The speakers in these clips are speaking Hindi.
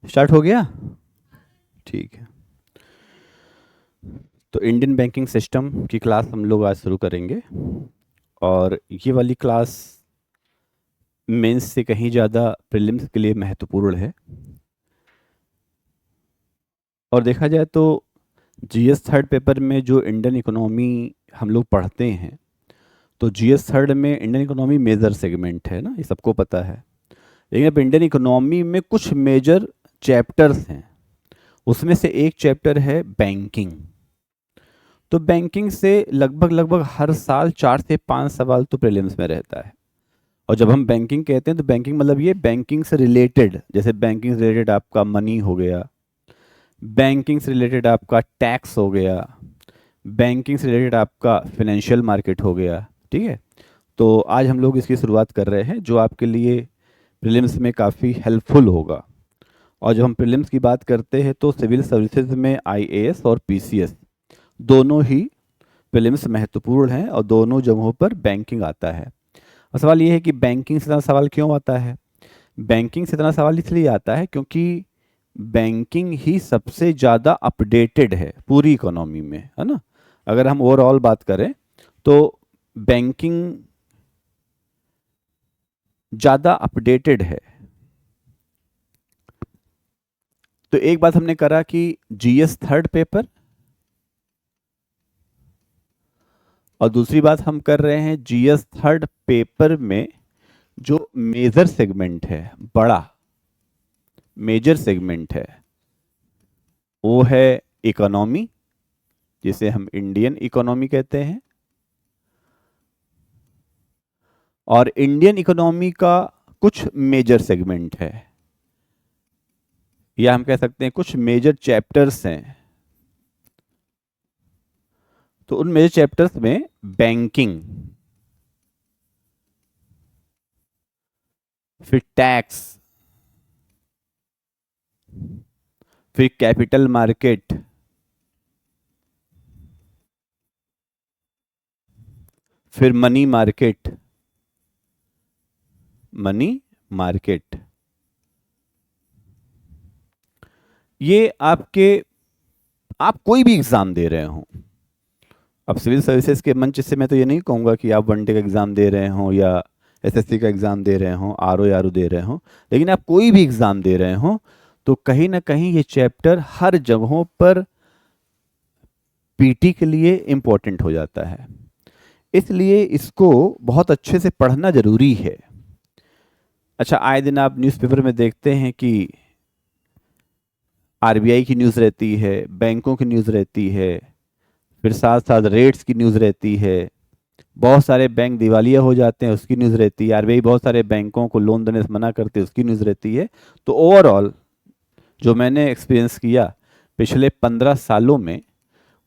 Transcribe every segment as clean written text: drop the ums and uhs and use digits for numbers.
स्टार्ट हो गया। ठीक है। तो इंडियन बैंकिंग सिस्टम की क्लास हम लोग आज शुरू करेंगे। और ये वाली क्लास मेंस से कहीं ज़्यादा प्रीलिम्स के लिए महत्वपूर्ण है। और देखा जाए तो जीएस थर्ड पेपर में जो इंडियन इकोनॉमी हम लोग पढ़ते हैं, तो जीएस थर्ड में इंडियन इकोनॉमी मेजर सेगमेंट है ना, ये सबको पता है। लेकिन अब इंडियन इकोनॉमी में कुछ मेजर चैप्टर्स हैं। उसमें से एक चैप्टर है बैंकिंग। तो बैंकिंग से लगभग लगभग हर साल 4 से 5 सवाल तो प्रीलिम्स में रहता है। और जब हम बैंकिंग कहते हैं तो बैंकिंग मतलब ये बैंकिंग से रिलेटेड, जैसे बैंकिंग से रिलेटेड आपका मनी हो गया, बैंकिंग से रिलेटेड आपका टैक्स हो गया, बैंकिंग से रिलेटेड आपका फाइनेंशियल मार्केट हो गया। ठीक है। तो आज हम लोग इसकी शुरुआत कर रहे हैं जो आपके लिए प्रीलिम्स में काफ़ी हेल्पफुल होगा। और जब हम प्रीलिम्स की बात करते हैं तो सिविल सर्विसेज में आईएएस और पीसीएस दोनों ही प्रीलिम्स महत्वपूर्ण हैं और दोनों जगहों पर बैंकिंग आता है। और सवाल ये है कि बैंकिंग से इतना सवाल क्यों आता है। बैंकिंग से इतना सवाल इसलिए आता है क्योंकि बैंकिंग ही सबसे ज़्यादा अपडेटेड है पूरी इकोनॉमी में, है ना। अगर हम ओवरऑल बात करें तो बैंकिंग ज़्यादा अपडेटेड है। तो एक बात हमने करा कि जीएस थर्ड पेपर, और दूसरी बात हम कर रहे हैं जीएस थर्ड पेपर में जो मेजर सेगमेंट है, बड़ा मेजर सेगमेंट है, वो है इकोनॉमी, जिसे हम इंडियन इकोनॉमी कहते हैं। और इंडियन इकोनॉमी का कुछ मेजर सेगमेंट है, या हम कह सकते हैं कुछ मेजर चैप्टर्स हैं। तो उन मेजर चैप्टर्स में बैंकिंग, फिर टैक्स, फिर कैपिटल मार्केट, फिर मनी मार्केट, मनी मार्केट, ये आपके, आप कोई भी एग्जाम दे रहे हो। अब सिविल सर्विसेज के मंच से मैं तो ये नहीं कहूँगा कि आप वनडे का एग्ज़ाम दे रहे हो या एसएससी का एग्ज़ाम दे रहे हो, आरओ या आरओ दे रहे हो, लेकिन आप कोई भी एग्ज़ाम दे रहे हो तो कहीं ना कहीं ये चैप्टर हर जगहों पर पीटी के लिए इम्पोर्टेंट हो जाता है। इसलिए इसको बहुत अच्छे से पढ़ना ज़रूरी है। अच्छा, आए दिन आप न्यूज़पेपर में देखते हैं कि आरबीआई की न्यूज़ रहती है, बैंकों की न्यूज़ रहती है, फिर साथ साथ रेट्स की न्यूज़ रहती है, बहुत सारे बैंक दिवालिया हो जाते हैं उसकी न्यूज़ रहती है, आरबीआई बहुत सारे बैंकों को लोन देने से मना करते हैं उसकी न्यूज़ रहती है। तो ओवरऑल जो मैंने एक्सपीरियंस किया पिछले 15 सालों में,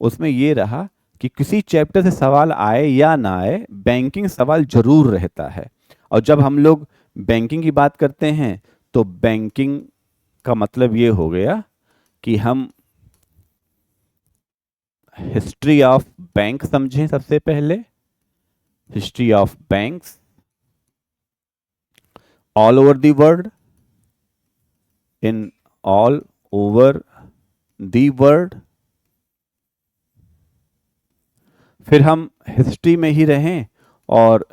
उसमें ये रहा कि किसी चैप्टर से सवाल आए या ना आए, बैंकिंग सवाल जरूर रहता है। और जब हम लोग बैंकिंग की बात करते हैं तो बैंकिंग का मतलब ये हो गया कि हम हिस्ट्री ऑफ बैंक समझें। सबसे पहले history of banks all over the world, in all over the world. फिर हम हिस्ट्री में ही रहें और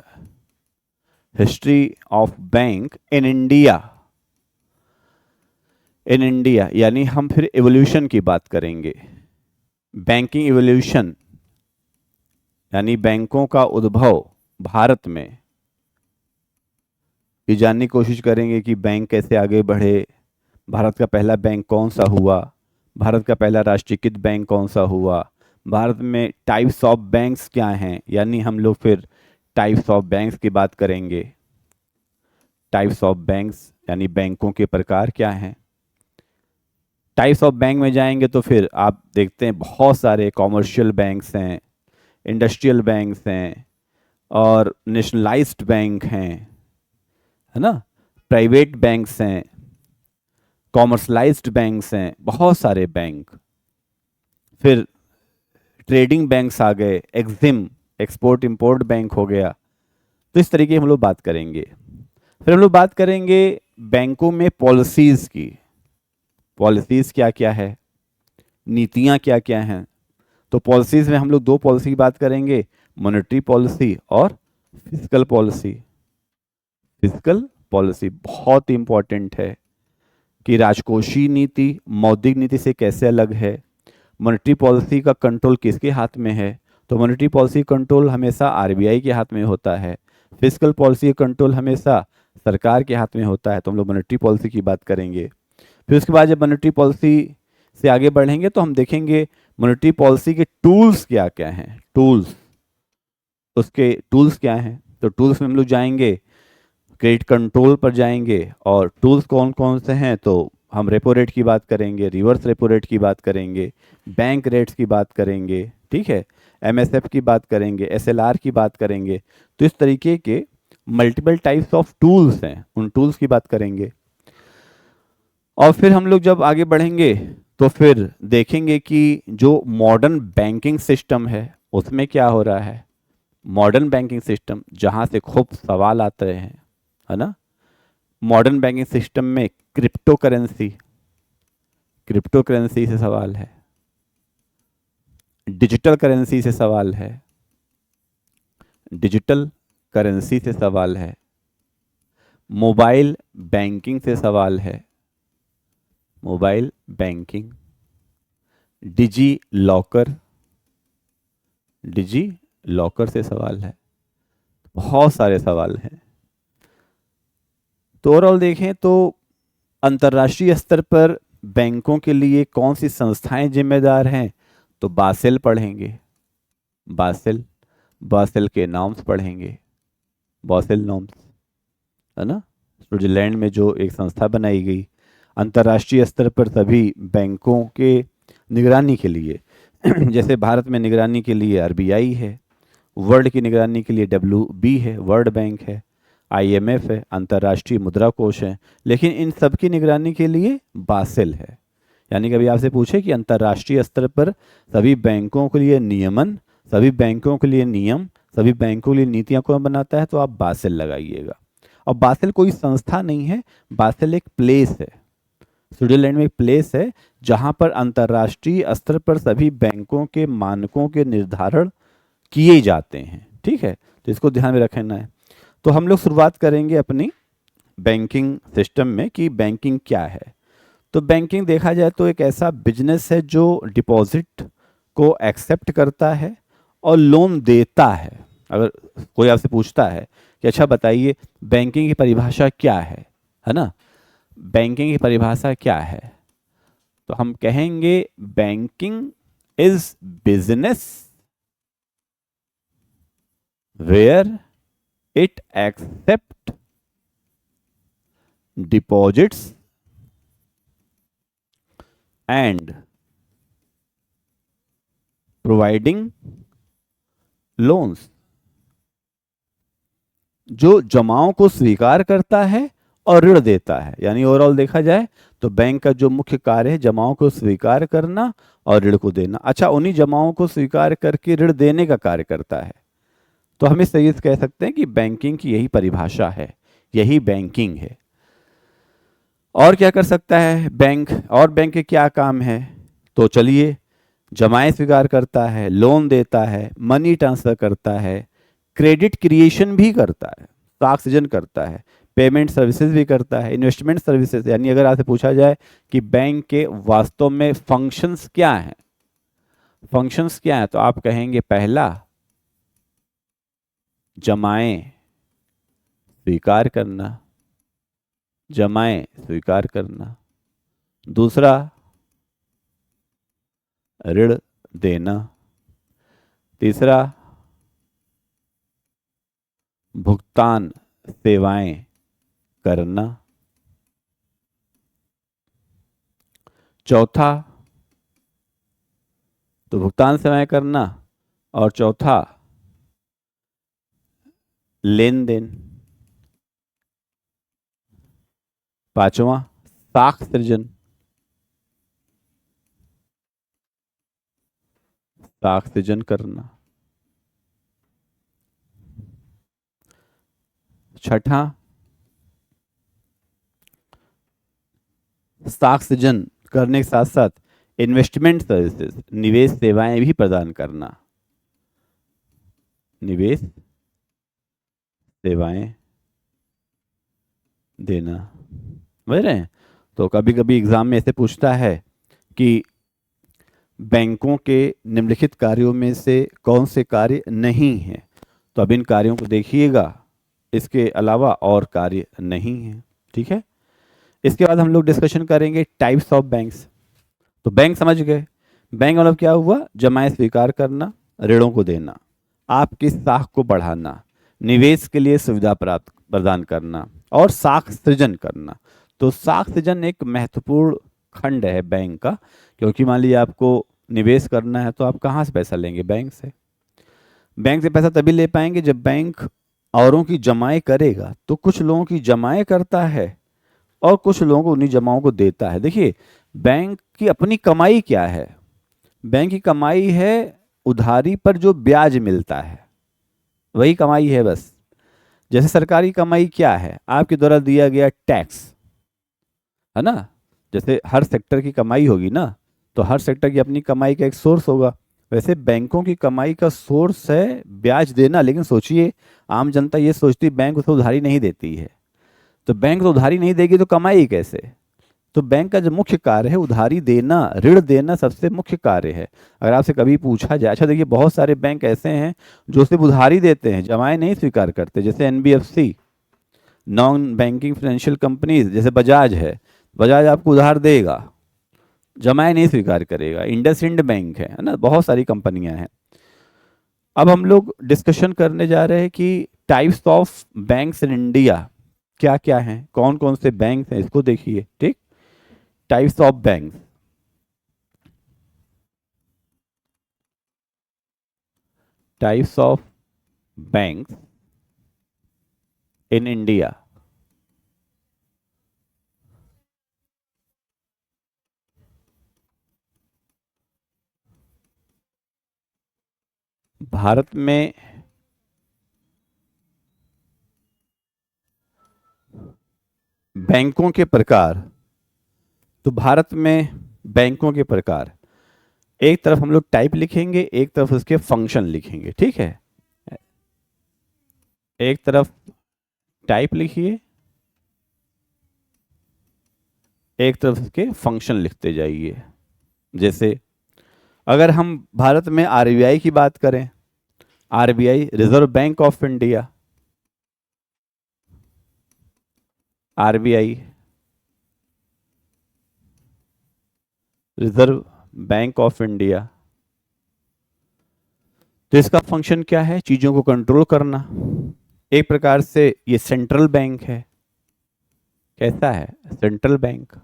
history of bank in India, in India यानी हम फिर एवोल्यूशन की बात करेंगे, बैंकिंग एवोल्यूशन यानी बैंकों का उद्भव भारत में। ये जानने की कोशिश करेंगे कि बैंक कैसे आगे बढ़े, भारत का पहला बैंक कौन सा हुआ, भारत का पहला राष्ट्रीयकृत बैंक कौन सा हुआ, भारत में टाइप्स ऑफ बैंक्स क्या हैं, यानी हम लोग फिर टाइप्स ऑफ बैंक्स की बात करेंगे। टाइप्स ऑफ बैंक्स यानी बैंकों के प्रकार क्या हैं। टाइप्स ऑफ बैंक में जाएंगे तो फिर आप देखते हैं बहुत सारे कॉमर्शियल बैंक्स हैं, इंडस्ट्रियल बैंक्स हैं, और नेशनलाइज्ड बैंक हैं, है ना, प्राइवेट बैंक्स हैं, कॉमर्शलाइज्ड बैंक्स हैं, बहुत सारे बैंक। फिर ट्रेडिंग बैंक्स आ गए, एग्जिम एक्सपोर्ट इंपोर्ट बैंक हो गया। तो इस तरीके हम लोग बात करेंगे। फिर हम लोग बात करेंगे बैंकों में पॉलिसीज़ की। पॉलिसीज़ क्या क्या है, नीतियाँ क्या क्या हैं। तो पॉलिसीज़ में हम लोग दो पॉलिसी की बात करेंगे, मॉनेटरी पॉलिसी और फिजिकल पॉलिसी। फिजिकल पॉलिसी बहुत इंपॉर्टेंट है कि राजकोषीय नीति मौद्रिक नीति से कैसे अलग है, मॉनेटरी पॉलिसी का कंट्रोल किसके हाथ में है। तो मॉनेटरी पॉलिसी कंट्रोल हमेशा आरबीआई के हाथ में होता है, फिजिकल पॉलिसी कंट्रोल हमेशा सरकार के हाथ में होता है। तो हम लोग मॉनेटरी पॉलिसी की बात करेंगे। फिर उसके बाद जब मॉनेटरी पॉलिसी से आगे बढ़ेंगे तो हम देखेंगे मॉनेटरी पॉलिसी के टूल्स क्या क्या हैं, टूल्स, उसके टूल्स क्या हैं। तो टूल्स में हम लोग जाएंगे, क्रेडिट कंट्रोल पर जाएंगे, और टूल्स कौन कौन से हैं तो हम रेपो रेट की बात करेंगे, रिवर्स रेपो रेट की बात करेंगे, बैंक रेट्स की बात करेंगे, ठीक है, एमएसएफ की बात करेंगे, एसएलआर की बात करेंगे। तो इस तरीके के मल्टीपल टाइप्स ऑफ टूल्स हैं, उन टूल्स की बात करेंगे। और फिर हम लोग जब आगे बढ़ेंगे तो फिर देखेंगे कि जो मॉडर्न बैंकिंग सिस्टम है उसमें क्या हो रहा है। मॉडर्न बैंकिंग सिस्टम जहाँ से खूब सवाल आते हैं, है ना। मॉडर्न बैंकिंग सिस्टम में क्रिप्टो करेंसी, क्रिप्टो करेंसी से सवाल है, डिजिटल करेंसी से सवाल है, डिजिटल करेंसी से सवाल है, मोबाइल बैंकिंग से सवाल है, mobile banking, digi locker, digi locker से सवाल है। बहुत सारे सवाल हैं। तो ओवरऑल देखें तो अंतर्राष्ट्रीय स्तर पर बैंकों के लिए कौन सी संस्थाएं जिम्मेदार हैं, तो बासेल पढ़ेंगे, बासेल, बासेल के नॉर्म्स पढ़ेंगे, बासेल नॉर्म्स, है ना। स्विट्जरलैंड में जो एक संस्था बनाई गई अंतर्राष्ट्रीय स्तर पर सभी बैंकों के निगरानी के लिए जैसे भारत में निगरानी के लिए आरबीआई है, वर्ल्ड की निगरानी के लिए डब्ल्यूबी है, वर्ल्ड बैंक है, आईएमएफ है, अंतर्राष्ट्रीय मुद्रा कोष है, लेकिन इन सब की निगरानी के लिए बासेल है। यानी कभी आपसे पूछे कि अंतर्राष्ट्रीय स्तर पर सभी बैंकों के लिए नियमन, सभी बैंकों के लिए नियम, सभी बैंकों के लिए नीतियां कौन बनाता है, तो आप बासेल लगाइएगा। और बासेल कोई संस्था नहीं है, बासेल एक प्लेस है, स्विट्जरलैंड में एक प्लेस है जहां पर अंतर्राष्ट्रीय स्तर पर सभी बैंकों के मानकों के निर्धारण किए जाते हैं, ठीक है। तो इसको ध्यान में रखना है। तो हम लोग शुरुआत करेंगे अपनी बैंकिंग सिस्टम में कि बैंकिंग क्या है। तो बैंकिंग देखा जाए तो एक ऐसा बिजनेस है जो डिपॉजिट को एक्सेप्ट करता है और लोन देता है। अगर कोई आपसे पूछता है कि अच्छा बताइए बैंकिंग की परिभाषा क्या है ना, बैंकिंग की परिभाषा क्या है, तो हम कहेंगे banking is business where it accept deposits and providing loans. जो जमाओं को स्वीकार करता है और ऋण देता है, यानी ओवरऑल देखा जाए तो बैंक का जो मुख्य कार्य है जमाओं को स्वीकार करना और ऋण को देना। अच्छा, उन्हीं जमाओं को स्वीकार करके ऋण देने का कार्य करता है। तो हम इस तरीके से कह सकते हैं कि बैंकिंग की यही परिभाषा है, यही बैंकिंग है। और क्या कर सकता है बैंक, और बैंक के क्या काम है, तो चलिए, जमाएं स्वीकार करता है, लोन देता है, मनी ट्रांसफर करता है, क्रेडिट क्रिएशन भी करता है, साख सृजन करता है, पेमेंट सर्विसेज भी करता है, इन्वेस्टमेंट सर्विसेज। यानी अगर आपसे पूछा जाए कि बैंक के वास्तव में फंक्शंस क्या हैं, फंक्शंस क्या हैं, तो आप कहेंगे पहला जमाएं स्वीकार करना, जमाएं स्वीकार करना, दूसरा ऋण देना, तीसरा भुगतान सेवाएं करना, चौथा तो भुगतान सेवाएं करना, और चौथा लेन देन, पांचवा साख सृजन, साख सृजन करना, छठा साख सृजन करने के साथ साथ इन्वेस्टमेंट सर्विसेज, निवेश सेवाएं भी प्रदान करना, निवेश सेवाएं देना। समझ रहे हैं? तो कभी कभी एग्जाम में ऐसे पूछता है कि बैंकों के निम्नलिखित कार्यों में से कौन से कार्य नहीं हैं, तो अब इन कार्यों को देखिएगा, इसके अलावा और कार्य नहीं हैं। ठीक है, इसके बाद हम लोग डिस्कशन करेंगे टाइप्स ऑफ बैंक्स। तो बैंक समझ गए, बैंक मतलब क्या हुआ, जमाएं स्वीकार करना, ऋणों को देना, आपकी साख को बढ़ाना, निवेश के लिए सुविधा प्राप्त प्रदान करना और साख सृजन करना। तो साख सृजन एक महत्वपूर्ण खंड है बैंक का, क्योंकि मान लीजिए आपको निवेश करना है तो आप कहाँ से पैसा लेंगे, बैंक से। बैंक से पैसा तभी ले पाएंगे जब बैंक औरों की जमाएं करेगा, तो कुछ लोगों की जमाएं करता है और कुछ लोगों को उन्हीं जमाओं को देता है। देखिए, बैंक की अपनी कमाई क्या है, बैंक की कमाई है उधारी पर जो ब्याज मिलता है, वही कमाई है बस। जैसे सरकारी कमाई क्या है, आपके द्वारा दिया गया टैक्स, है ना। जैसे हर सेक्टर की कमाई होगी ना, तो हर सेक्टर की अपनी कमाई का एक सोर्स होगा। वैसे बैंकों की कमाई का सोर्स है ब्याज देना, लेकिन सोचिए आम जनता ये सोचती बैंक उसे उधारी नहीं देती है, तो बैंक तो उधारी नहीं देगी तो कमाई कैसे। तो बैंक का जो मुख्य कार्य है उधारी देना, ऋण देना सबसे मुख्य कार्य है। अगर आपसे कभी पूछा जाए, अच्छा देखिए बहुत सारे बैंक ऐसे हैं जो सिर्फ उधारी देते हैं, जमाएं नहीं स्वीकार करते, जैसे NBFC, non banking financial companies, जैसे बजाज है, बजाज आपको उधार देगा, जमाएं नहीं स्वीकार करेगा। इंडसइंड बैंक है ना, बहुत सारी कंपनियां हैं। अब हम लोग डिस्कशन करने जा रहे हैं कि types of banks in India क्या क्या हैं, कौन कौन से बैंक हैं, इसको देखिए। ठीक, types of bank, types of banks in India. Bharat में बैंकों के प्रकार, तो भारत में बैंकों के प्रकार, एक तरफ हम लोग टाइप लिखेंगे, एक तरफ उसके फंक्शन लिखेंगे। ठीक है, एक तरफ टाइप लिखिए, एक तरफ उसके फंक्शन लिखते जाइए। जैसे अगर हम भारत में आरबीआई की बात करें, RBI reserve bank of India, RBI reserve bank of India, तो इसका फंक्शन क्या है, चीजों को कंट्रोल करना। एक प्रकार से ये सेंट्रल बैंक है। कैसा है, सेंट्रल बैंक।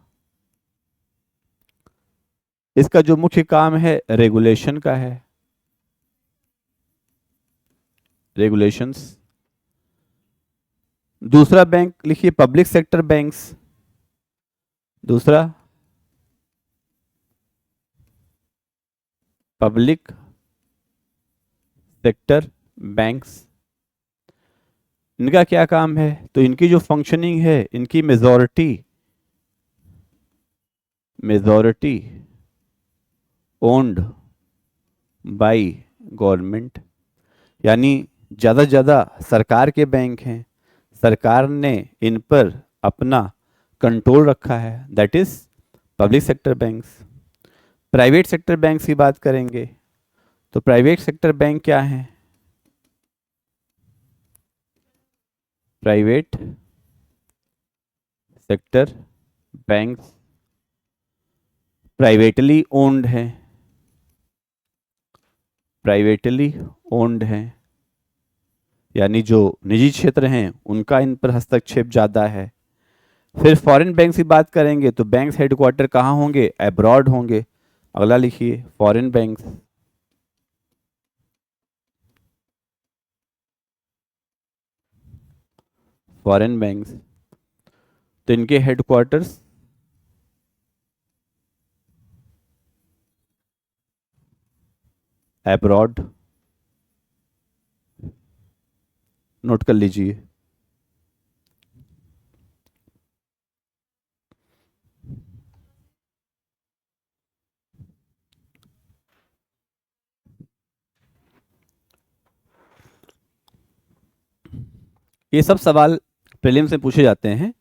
इसका जो मुख्य काम है रेगुलेशन का है, रेगुलेशंस। दूसरा बैंक लिखिए पब्लिक सेक्टर बैंक्स, दूसरा पब्लिक सेक्टर बैंक्स। इनका क्या काम है, तो इनकी जो फंक्शनिंग है, इनकी majority, majority owned by government, यानी ज़्यादा से ज़्यादा सरकार के बैंक हैं, सरकार ने इन पर अपना कंट्रोल रखा है, that is public sector banks. Private sector banks की बात करेंगे, तो प्राइवेट सेक्टर बैंक क्या है, private sector banks privately owned हैं, प्राइवेटली ओन्ड हैं, यानी जो निजी क्षेत्र हैं उनका इन पर हस्तक्षेप ज़्यादा है। फिर फॉरेन बैंक की बात करेंगे, तो बैंक्स हेडक्वार्टर कहाँ होंगे, अब्रॉड होंगे। अगला लिखिए फॉरेन बैंक्स, फॉरेन बैंक्स, तो इनके हेडक्वार्टर्स अब्रॉड, नोट कर लीजिए। ये सब सवाल प्रीलिम्स में पूछे जाते हैं,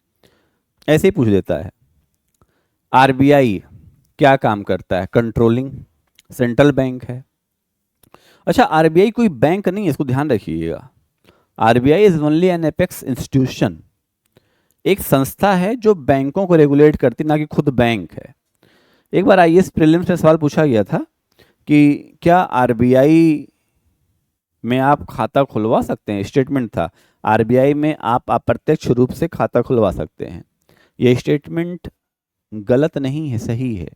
ऐसे ही पूछ देता है। आरबीआई क्या काम करता है? कंट्रोलिंग, सेंट्रल बैंक है। अच्छा, आरबीआई कोई बैंक नहीं है, इसको ध्यान रखिएगा। RBI is only an apex institution, एक संस्था है जो बैंकों को रेगुलेट करती, ना कि खुद बैंक है। एक बार आईएएस प्रीलिम्स में सवाल पूछा गया था कि क्या आरबीआई में आप खाता खुलवा सकते हैं? स्टेटमेंट था, आरबीआई में आप अप्रत्यक्ष रूप से खाता खुलवा सकते हैं। यह स्टेटमेंट गलत नहीं है, सही है।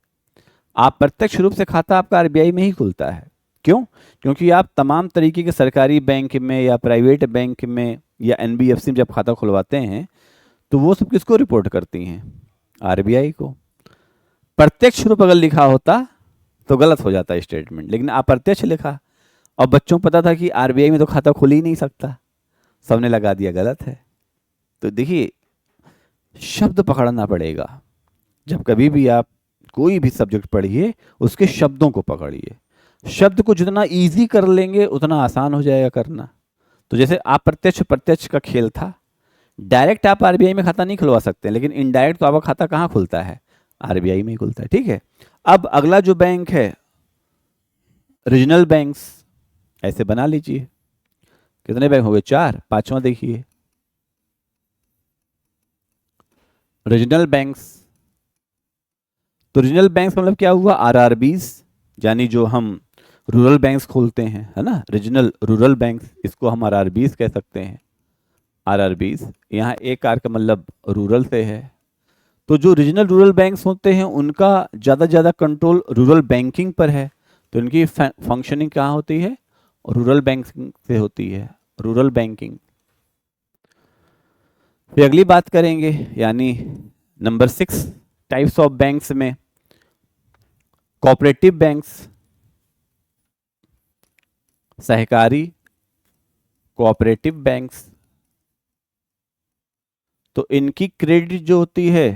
अप्रत्यक्ष रूप से खाता आपका आरबीआई में ही खुलता है। क्यों? क्योंकि आप तमाम तरीके के सरकारी बैंक में या प्राइवेट बैंक में या एनबीएफसी में जब खाता खुलवाते हैं तो वो सब किसको रिपोर्ट करती हैं? आरबीआई को। प्रत्यक्ष रूप अगर लिखा होता तो गलत हो जाता स्टेटमेंट, लेकिन अप्रत्यक्ष लिखा और बच्चों को पता था कि आरबीआई में तो खाता खुल ही नहीं सकता, सबने लगा दिया गलत है। तो देखिए, शब्द पकड़ना पड़ेगा। जब कभी भी आप कोई भी सब्जेक्ट पढ़िए, उसके शब्दों को पकड़िए। शब्द को जितना इजी कर लेंगे उतना आसान हो जाएगा करना। तो जैसे अप्रत्यक्ष प्रत्यक्ष का खेल था, डायरेक्ट आप आरबीआई में खाता नहीं खुलवा सकते, लेकिन इनडायरेक्ट तो आपका खाता कहाँ खुलता है? आरबीआई में ही खुलता है। ठीक है। अब अगला जो बैंक है, रीजनल बैंक्स, ऐसे बना लीजिए। कितने बैंक हो गए? 4। पांचवा देखिए, रीजनल बैंक्स। तो रीजनल बैंक्स मतलब क्या हुआ? आरआरबीज, यानी जो हम रूरल बैंक्स खोलते हैं, है ना, रीजनल रूरल बैंक्स, इसको हम आरआरबीज कह सकते हैं। आरआरबीज, यहाँ एक आर का मतलब रूरल से है। तो जो रीजनल रूरल बैंक्स होते हैं उनका ज़्यादा से ज़्यादा कंट्रोल रूरल बैंकिंग पर है, तो इनकी फंक्शनिंग कहाँ होती है? रूरल बैंकिंग से होती है, रूरल बैंकिंग। फिर अगली बात करेंगे, यानी नंबर 6 टाइप्स ऑफ बैंक्स में कोऑपरेटिव बैंक्स, सहकारी कोऑपरेटिव बैंक्स। तो इनकी क्रेडिट जो होती है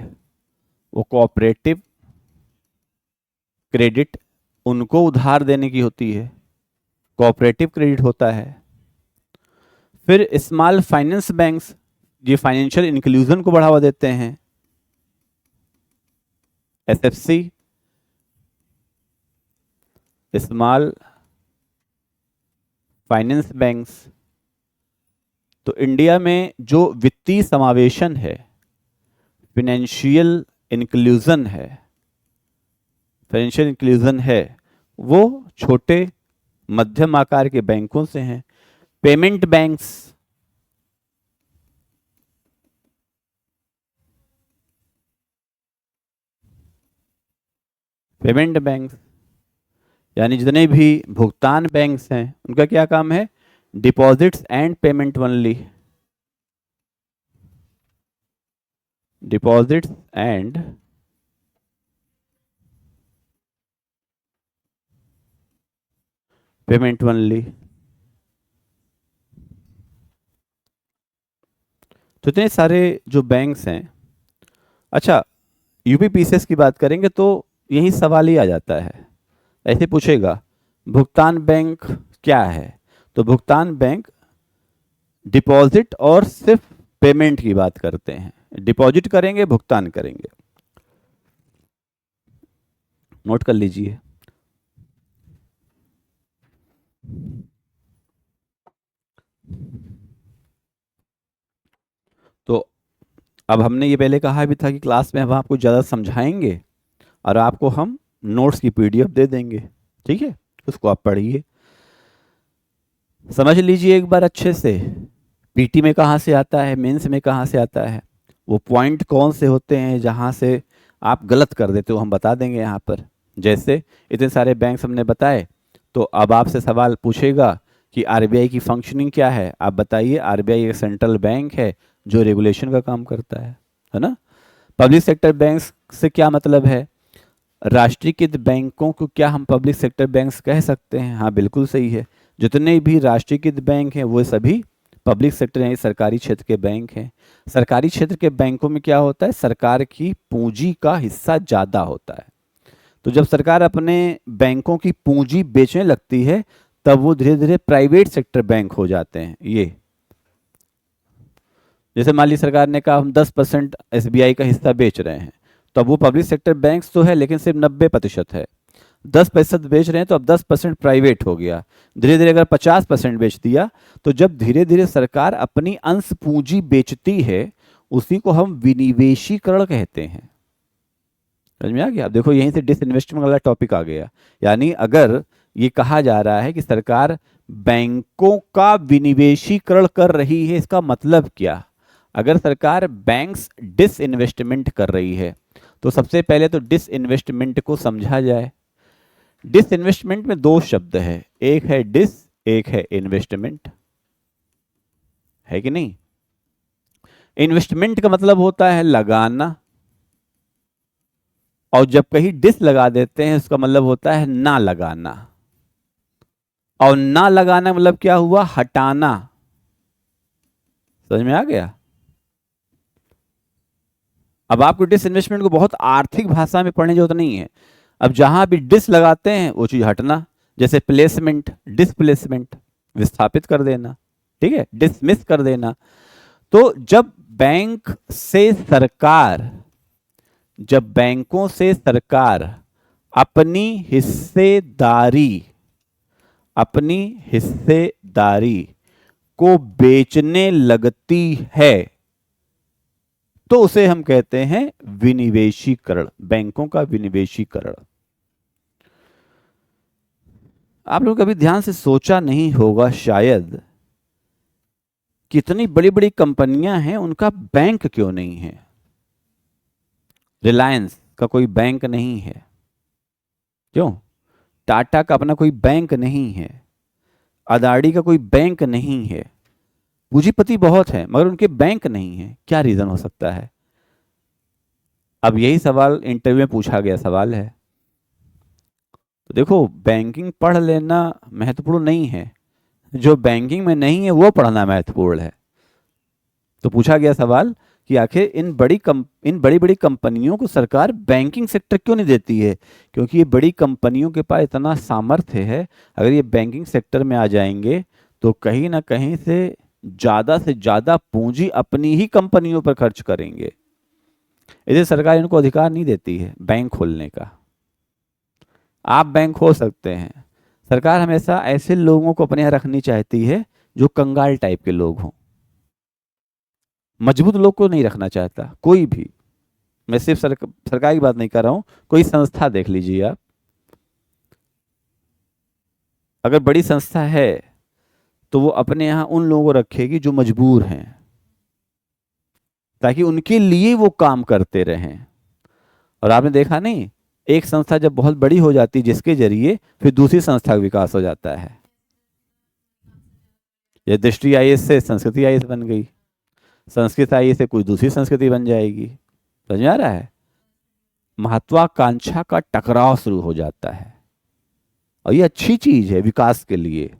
वो कोऑपरेटिव क्रेडिट, उनको उधार देने की होती है, कोऑपरेटिव क्रेडिट होता है। फिर स्मॉल फाइनेंस बैंक्स, ये फाइनेंशियल इंक्लूजन को बढ़ावा देते हैं, एसएफसी, स्मॉल फाइनेंस बैंक्स। तो इंडिया में जो वित्तीय समावेशन है, फाइनेंशियल इंक्लूजन है, फाइनेंशियल इंक्लूजन है, वो छोटे मध्यम आकार के बैंकों से हैं। पेमेंट बैंक्स, पेमेंट बैंक्स यानी जितने भी भुगतान बैंक्स हैं उनका क्या काम है? Deposits and payment only, deposits and payment only. तो इतने सारे जो बैंक्स हैं। अच्छा, यूपीपीसीएस की बात करेंगे तो यही सवाल ही आ जाता है, ऐसे पूछेगा भुगतान बैंक क्या है? तो भुगतान बैंक डिपॉजिट और सिर्फ पेमेंट की बात करते हैं, डिपॉजिट करेंगे, भुगतान करेंगे। नोट कर लीजिए। तो अब हमने ये पहले कहा भी था कि क्लास में हम आपको ज़्यादा समझाएंगे और आपको हम नोट्स की पीडीएफ दे देंगे, ठीक है? उसको आप पढ़िए, समझ लीजिए एक बार अच्छे से। पीटी में कहाँ से आता है, मेंस में कहाँ से आता है, वो पॉइंट कौन से होते हैं जहाँ से आप गलत कर देते हो, हम बता देंगे यहाँ पर। जैसे इतने सारे बैंक्स हमने बताए, तो अब आपसे सवाल पूछेगा कि आरबीआई की फंक्शनिंग क्या है, आप बताइए। आरबीआई एक सेंट्रल बैंक है जो रेगुलेशन का काम करता है ना। पब्लिक सेक्टर बैंक से क्या मतलब है? राष्ट्रीयकृत बैंकों को क्या हम पब्लिक सेक्टर बैंक्स कह सकते हैं? हाँ, बिल्कुल सही है। जितने भी राष्ट्रीयकृत बैंक हैं वो सभी पब्लिक सेक्टर यानी सरकारी क्षेत्र के बैंक हैं। सरकारी क्षेत्र के बैंकों में क्या होता है? सरकार की पूंजी का हिस्सा ज़्यादा होता है। तो जब सरकार अपने बैंकों की पूंजी बेचने लगती है तब वो धीरे धीरे प्राइवेट सेक्टर बैंक हो जाते हैं। ये जैसे मान ली सरकार ने कहा हम 10% एसबीआई का हिस्सा बेच रहे हैं, तो अब वो पब्लिक सेक्टर बैंक्स तो है लेकिन सिर्फ 90% है। 10% बेच रहे हैं तो अब 10% प्राइवेट हो गया। धीरे धीरे अगर 50% बेच दिया, तो जब धीरे धीरे सरकार अपनी अंश पूंजी बेचती है, उसी को हम विनिवेशीकरण कहते हैं। समझ में आ गया? अब देखो यहीं से डिसइन्वेस्टमेंट वाला टॉपिक आ गया। यानी अगर ये कहा जा रहा है कि सरकार बैंकों का विनिवेशीकरण कर रही है, इसका मतलब क्या? अगर सरकार बैंक्स डिसइन्वेस्टमेंट कर रही है, तो सबसे पहले तो डिसइन्वेस्टमेंट को समझा जाए। डिसइन्वेस्टमेंट में दो शब्द है, एक है डिस, एक है इन्वेस्टमेंट, है कि नहीं? इन्वेस्टमेंट का मतलब होता है लगाना, और जब कहीं डिस लगा देते हैं उसका मतलब होता है ना लगाना। और ना लगाना मतलब क्या हुआ? हटाना। समझ में आ गया? अब आपको डिसइन्वेस्टमेंट को बहुत आर्थिक भाषा में पढ़ने की जरूरत नहीं है। अब जहां भी डिस लगाते हैं वो चीज हटना, जैसे प्लेसमेंट, डिसप्लेसमेंट, विस्थापित कर देना, ठीक है, डिसमिस कर देना। तो जब बैंकों से सरकार अपनी हिस्सेदारी को बेचने लगती है, तो उसे हम कहते हैं विनिवेशीकरण, बैंकों का विनिवेशीकरण। आप लोग कभी ध्यान से सोचा नहीं होगा शायद, कितनी बड़ी बड़ी कंपनियां हैं, उनका बैंक क्यों नहीं है? रिलायंस का कोई बैंक नहीं है, क्यों? टाटा का अपना कोई बैंक नहीं है, अदानी का कोई बैंक नहीं है। पूंजीपति बहुत है मगर उनके बैंक नहीं है, क्या रीजन हो सकता है? अब यही सवाल इंटरव्यू में पूछा गया सवाल है। तो देखो, बैंकिंग पढ़ लेना महत्वपूर्ण नहीं है, जो बैंकिंग में नहीं है वो पढ़ना महत्वपूर्ण है। तो पूछा गया सवाल कि आखिर इन बड़ी बड़ी कंपनियों को सरकार बैंकिंग सेक्टर क्यों नहीं देती है? क्योंकि ये बड़ी कंपनियों के पास इतना सामर्थ्य है, अगर ये बैंकिंग सेक्टर में आ जाएंगे तो कहीं ना कहीं से ज़्यादा पूंजी अपनी ही कंपनियों पर खर्च करेंगे। इसे सरकार इनको अधिकार नहीं देती है बैंक खोलने का। आप बैंक खोल सकते हैं, सरकार हमेशा ऐसे लोगों को अपने यहाँ रखनी चाहती है जो कंगाल टाइप के लोग हों, मजबूत लोग को नहीं रखना चाहता कोई भी। मैं सिर्फ सरकार की बात नहीं कर रहा हूं, कोई संस्था देख लीजिए आप, अगर बड़ी संस्था है तो वो अपने यहां उन लोगों को रखेगी जो मजबूर हैं, ताकि उनके लिए वो काम करते रहें। और आपने देखा नहीं, एक संस्था जब बहुत बड़ी हो जाती है जिसके जरिए फिर दूसरी संस्था का विकास हो जाता है। ये दृष्टि आईएएस से संस्कृति आईएएस बन गई, संस्कृत आईएएस से कोई दूसरी संस्कृति बन जाएगी। समझ में आ रहा है? महत्वाकांक्षा का टकराव शुरू हो जाता है, और ये अच्छी चीज है विकास के लिए,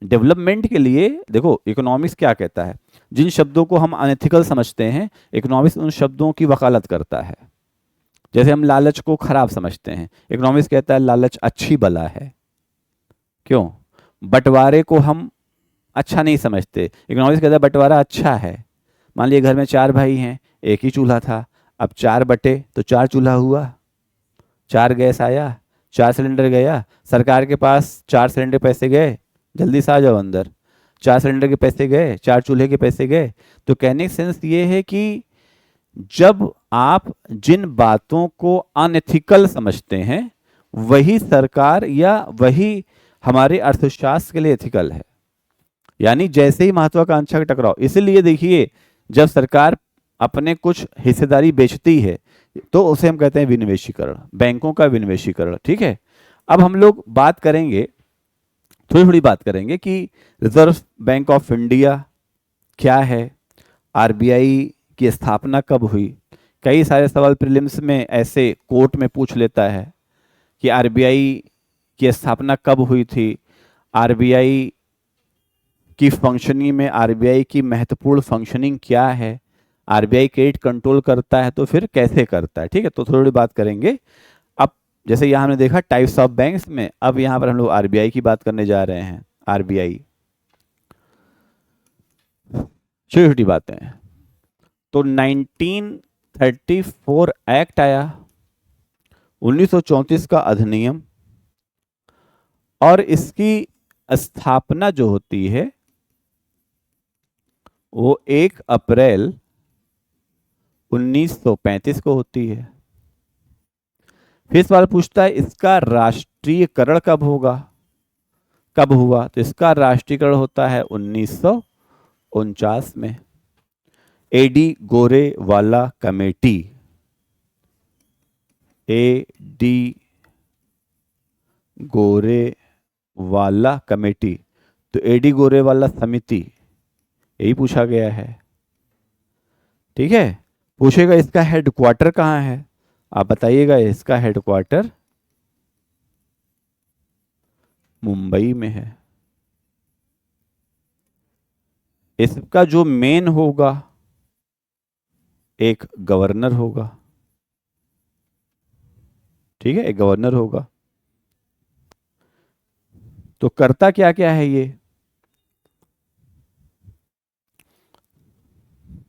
डेवलपमेंट के लिए। देखो इकोनॉमिक्स क्या कहता है, जिन शब्दों को हम अनएथिकल समझते हैं, इकोनॉमिक्स उन शब्दों की वकालत करता है। जैसे हम लालच को खराब समझते हैं, इकोनॉमिक्स कहता है लालच अच्छी बला है। क्यों? बंटवारे को हम अच्छा नहीं समझते, इकोनॉमिक्स कहता है बंटवारा अच्छा है। मान लीजिए घर में 4 भाई हैं, एक ही चूल्हा था, अब 4 बटे तो 4 चूल्हा हुआ, 4 गैस आया, 4 सिलेंडर गया, सरकार के पास 4 सिलेंडर पैसे गए, जल्दी से आ जाओ अंदर, 4 सिलेंडर के पैसे गए, 4 चूल्हे के पैसे गए। तो कहने का सेंस ये है कि जब आप जिन बातों को अनएथिकल समझते हैं, वही सरकार या वही हमारे अर्थशास्त्र के लिए एथिकल है। यानी जैसे ही महत्वाकांक्षा का टकराव, इसीलिए देखिए जब सरकार अपने कुछ हिस्सेदारी बेचती है तो उसे हम कहते हैं विनिवेशीकरण, बैंकों का विनिवेशीकरण। ठीक है, अब हम लोग बात करेंगे, थोड़ी थोड़ी बात करेंगे कि रिजर्व बैंक ऑफ इंडिया क्या है, आरबीआई की स्थापना कब हुई। कई सारे सवाल प्रीलिम्स में ऐसे कोर्ट में पूछ लेता है कि आरबीआई की स्थापना कब हुई थी, आरबीआई की फंक्शनिंग में आरबीआई की महत्वपूर्ण फंक्शनिंग क्या है, आरबीआई क्रेडिट कंट्रोल करता है तो फिर कैसे करता है। ठीक है, तो थोड़ी बात करेंगे। अब जैसे यहाँ हमने देखा टाइप्स ऑफ बैंक्स में, अब यहाँ पर हम लोग आरबीआई की बात करने जा रहे हैं। आरबीआई छोटी छोटी बातें हैं। तो 1934 एक्ट आया, 1934 का अधिनियम, और इसकी स्थापना जो होती है वो 1 अप्रैल 1935 को होती है। फिर सवाल पूछता है इसका राष्ट्रीयकरण कब होगा, कब हुआ? तो इसका राष्ट्रीयकरण होता है 1949 में। AD Gorewala committee, AD Gorewala committee, तो एडी गोरेवाला समिति, यही पूछा गया है। ठीक है, पूछेगा इसका हेडक्वार्टर कहाँ है, आप बताइएगा। इसका हेडक्वार्टर मुंबई में है। इसका जो मेन होगा एक गवर्नर होगा। ठीक है, एक गवर्नर होगा। तो करता क्या क्या है ये,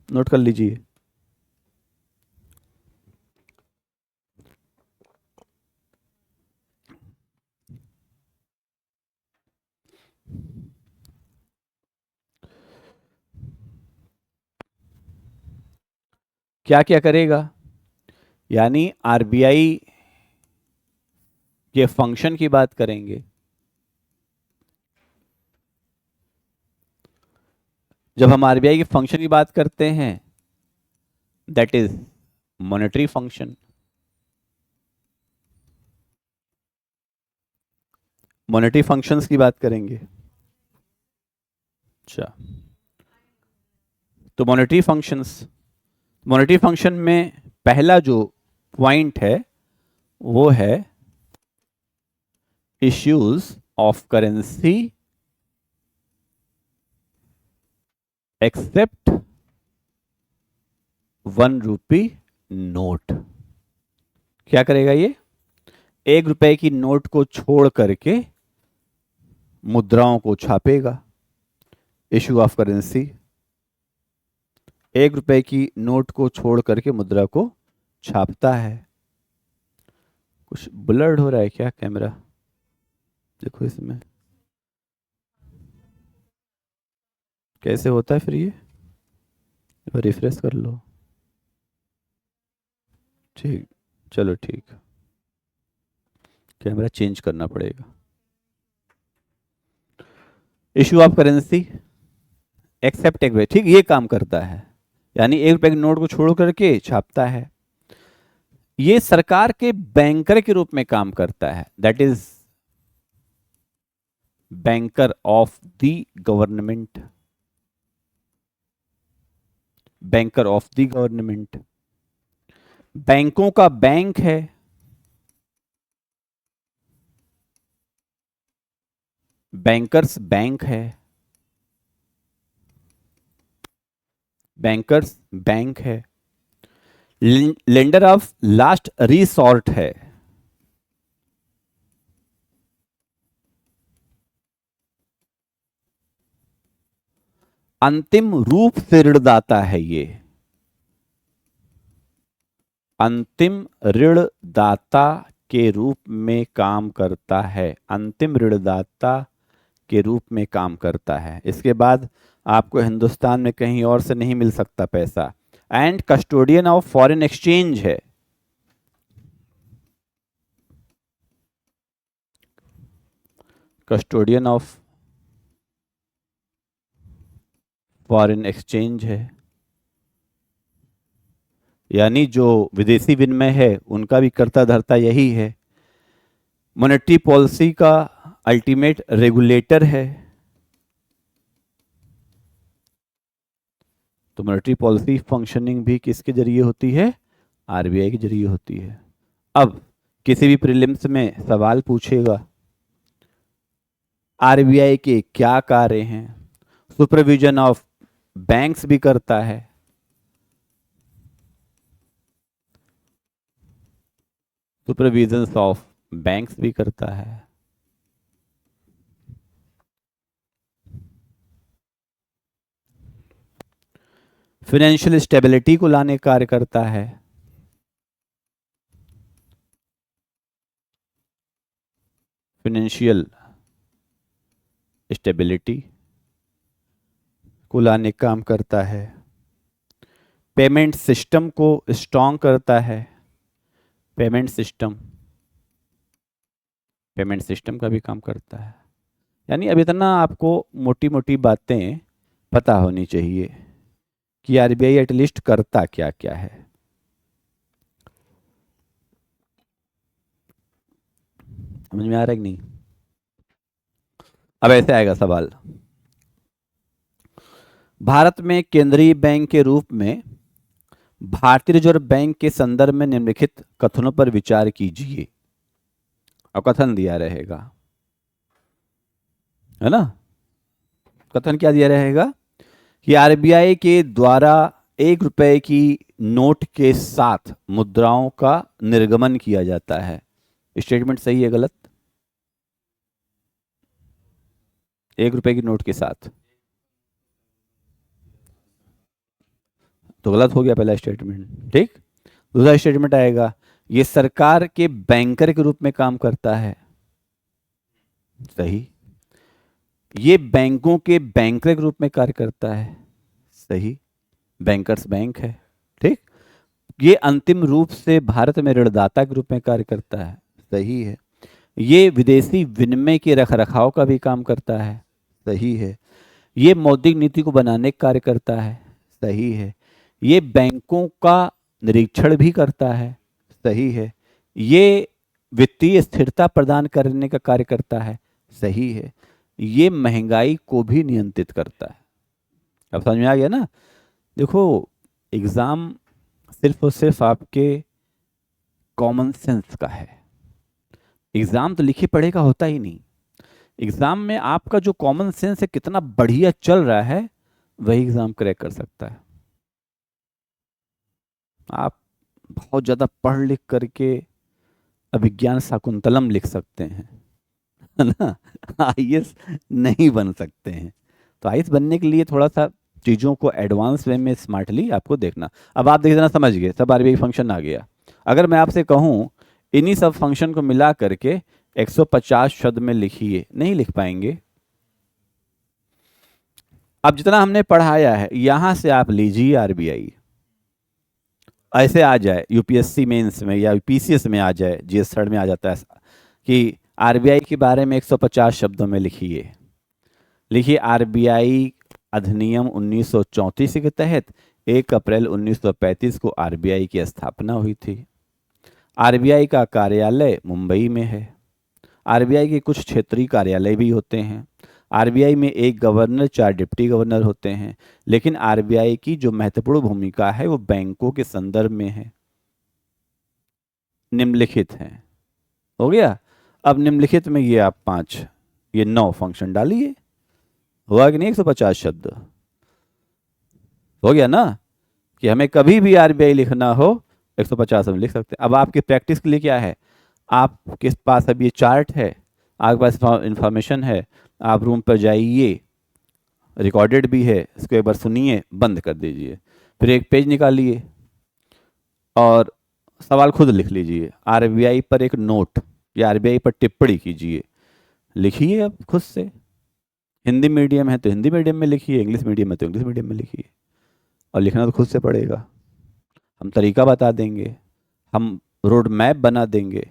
नोट कर लीजिए। क्या क्या करेगा, यानी आरबीआई के फंक्शन की बात करेंगे। जब हम आरबीआई के फंक्शन की बात करते हैं, that is monetary function. Monetary functions की बात करेंगे। अच्छा, तो मॉनेटरी फंक्शन में पहला जो पॉइंट है वो है issues of currency except 1 rupee note. क्या करेगा ये, 1 रुपए की नोट को छोड़ करके मुद्राओं को छापेगा। इश्यू ऑफ करेंसी, 1 रुपए की नोट को छोड़ करके मुद्रा को छापता है। कुछ ब्लर्ड हो रहा है क्या कैमरा, देखो इसमें कैसे होता है फिर ये, रिफ्रेश कर लो। ठीक, चलो ठीक, कैमरा चेंज करना पड़ेगा। इश्यू ऑफ करेंसी एक्सेप्ट 1 रुपए, ठीक, ये काम करता है, यानी 1 रुपए के नोट को छोड़ करके छापता है। ये सरकार के बैंकर के रूप में काम करता है, that is banker of the government. Banker of the government, बैंकों का बैंक है। बैंकर्स बैंक है, बैंकर्स बैंक है। लेंडर ऑफ लास्ट रिसॉर्ट है। अंतिम रूप से ऋणदाता है ये, अंतिम ऋणदाता के रूप में काम करता है, अंतिम ऋणदाता के रूप में काम करता है। इसके बाद आपको हिंदुस्तान में कहीं और से नहीं मिल सकता पैसा। And custodian of foreign exchange है, कस्टोडियन ऑफ फॉरेन एक्सचेंज है, यानी जो विदेशी विनिमय है उनका भी कर्ता धर्ता यही है। मॉनेटरी पॉलिसी का अल्टीमेट रेगुलेटर है। तो मॉनेटरी पॉलिसी फंक्शनिंग भी किसके जरिए होती है, आरबीआई के जरिए होती है। अब किसी भी प्रीलिम्स में सवाल पूछेगा आरबीआई के क्या कार्य हैं, सुपरविजन ऑफ बैंक्स भी करता है, सुपरविजन ऑफ बैंक्स भी करता है। फाइनेंशियल स्टेबिलिटी को लाने का कार्य करता है, फाइनेंशियल स्टेबिलिटी को लाने का काम करता है, पेमेंट सिस्टम को स्ट्रॉन्ग करता है, पेमेंट सिस्टम का भी काम करता है। यानी अब इतना आपको मोटी मोटी बातें पता होनी चाहिए कि आरबीआई एटलीस्ट करता क्या क्या है। समझ में आ रहा है कि नहीं? अब ऐसे आएगा सवाल, भारत में केंद्रीय बैंक के रूप में भारतीय रिजर्व बैंक के संदर्भ में निम्नलिखित कथनों पर विचार कीजिए। और कथन दिया रहेगा, है ना? कथन क्या दिया रहेगा कि आरबीआई के द्वारा 1 रुपए की नोट के साथ मुद्राओं का निर्गमन किया जाता है। स्टेटमेंट सही है गलत? 1 रुपए की नोट के साथ तो गलत हो गया पहला स्टेटमेंट, ठीक। दूसरा स्टेटमेंट आएगा, ये सरकार के बैंकर के रूप में काम करता है, सही। ये बैंकों के बैंकर के रूप में कार्य करता है, सही, बैंकर्स बैंक है, ठीक। ये अंतिम रूप से भारत में ऋणदाता के रूप में कार्य करता है, सही है। ये विदेशी विनिमय के रखरखाव का भी काम करता है, सही है। ये मौद्रिक नीति को बनाने का कार्य करता है, सही है। ये बैंकों का निरीक्षण भी करता है, सही है। ये वित्तीय स्थिरता प्रदान करने का कार्य करता है, सही है। ये महंगाई को भी नियंत्रित करता है। अब समझ में आ गया ना? देखो, एग्जाम सिर्फ और सिर्फ आपके कॉमन सेंस का है। एग्जाम तो लिखे पढ़े का होता ही नहीं। एग्जाम में आपका जो कॉमन सेंस है कितना बढ़िया चल रहा है, वही एग्जाम क्रैक कर सकता है। आप बहुत ज़्यादा पढ़ लिख करके अभिज्ञान शाकुंतलम लिख सकते हैं, है ना, आईएएस नहीं बन सकते हैं। तो आईएएस बनने के लिए थोड़ा सा चीज़ों को एडवांस वे में स्मार्टली आपको देखना। अब आप देखना, समझ गए, सब आरबीआई फंक्शन आ गया। अगर मैं आपसे कहूँ इन्हीं सब फंक्शन को मिला करके 150 शब्द में लिखिए, नहीं लिख पाएंगे। अब जितना हमने पढ़ाया है यहाँ से आप लीजिए आरबीआई, ऐसे आ जाए यूपीएससी मेंस में या पीसीएस में आ जाए, जीएस थर्ड में आ जाता है कि आरबीआई के बारे में 150 शब्दों में लिखिए। लिखिए, आरबीआई अधिनियम 1934 के तहत 1 अप्रैल 1935 को आरबीआई की स्थापना हुई थी। आरबीआई का कार्यालय मुंबई में है। आरबीआई के कुछ क्षेत्रीय कार्यालय भी होते हैं। आरबीआई में एक गवर्नर, 4 डिप्टी गवर्नर होते हैं। लेकिन आरबीआई की जो महत्वपूर्ण भूमिका है वो बैंकों के संदर्भ में है। निम्नलिखित हैं, हो गया। अब निम्नलिखित में ये आप 9 फंक्शन डालिए, हुआ कि नहीं? 150 शब्द हो गया ना? कि हमें कभी भी आरबीआई लिखना हो 150 में लिख सकते हैं। अब आपकी प्रैक्टिस के लिए क्या है, आपके पास अब ये चार्ट है, आपके पास इंफॉर्मेशन है, आप रूम पर जाइए, रिकॉर्डेड भी है, इसको एक बार सुनिए, बंद कर दीजिए, फिर एक पेज निकालिए और सवाल खुद लिख लीजिए। आरबीआई पर एक नोट या आरबीआई पर टिप्पणी कीजिए, लिखिए अब खुद से। हिंदी मीडियम है तो हिंदी मीडियम में लिखिए, इंग्लिश मीडियम है तो इंग्लिश मीडियम में लिखिए। और लिखना तो खुद से पड़ेगा। हम तरीका बता देंगे, हम रोड मैप बना देंगे,